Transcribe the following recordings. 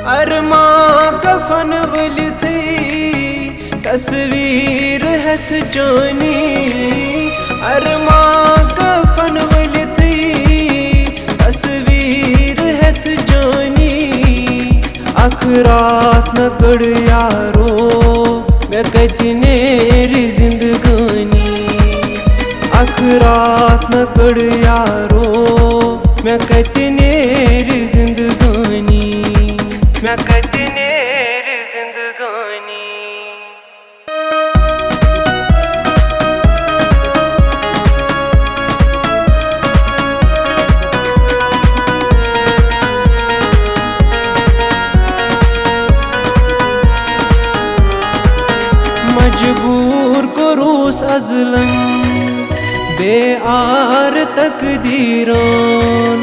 अरमा कफन वली थी तस्वीर हथ जानी। अरमा कफन वली थी तस्वीर हथ जानी। अखरात न कड़ यारो मैं कहती नेरी जिंदगानी। अखरात न कड़ यारो मैं कहती नेरी जिंदगानी। मैं कहती नेरी जिंदगानी। मजबूर करूस अजलन बेआर तकदीरान।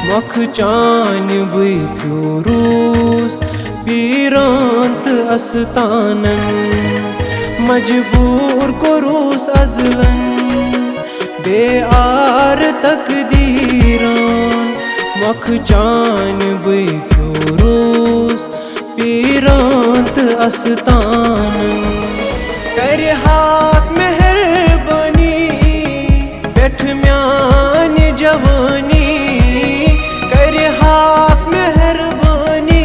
मख चान बई प्योरूस पीरांत अस्तानन। मजबूर करूस अजलन बेआर तकदीरान। मख चान बई प्योरूस पीरांत अस्तानन। कर हाथ मेहरबानी बैठ म्यान जवानी। कर हाथ मेहरबानी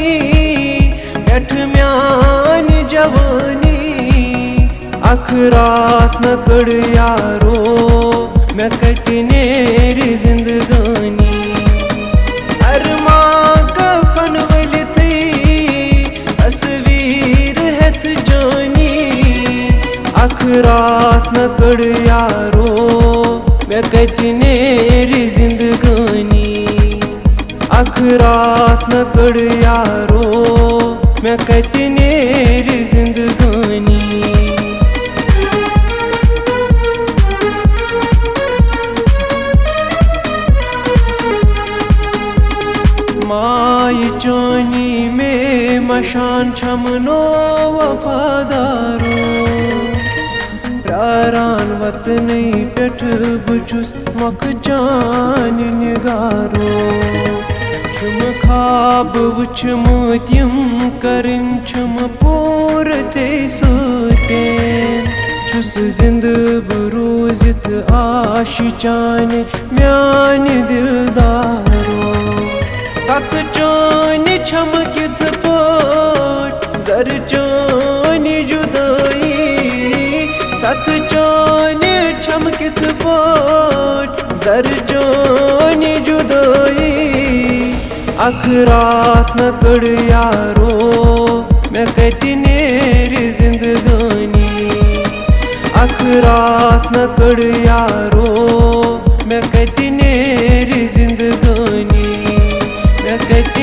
बैठ म्यान जवानी। अखरात न कड़ यारो मैं कहती नेरी जिंदगानी। अरमा कफन वली थी तस्वीर हथ जानी। अखरात न कड़ यारो मैं कहती नेरी जिंदगानी। अखरात न कड़ यारो मैं कहती नेरी जिंदगानी। माई चोनी में मशान छमनो वफादारो। प्रारान वतनी पेठ बुछुस मख जान निगारो। छुम खाब वुछ मोतियम करिन छुम पूर ते सुतेन। छुस जिंद बरूजित आश चान म्यान दिलदारो। सत चान छम किथ पोट जर चान जुदाई। सत चान छम किथ पोट जर चान जुदाई। अखरात न कड़ यारो मैं कहती नेरी जिंदगानी। अखरात न कड़ यारो मैं कहती नेरी जिंदगानी। मैं कहती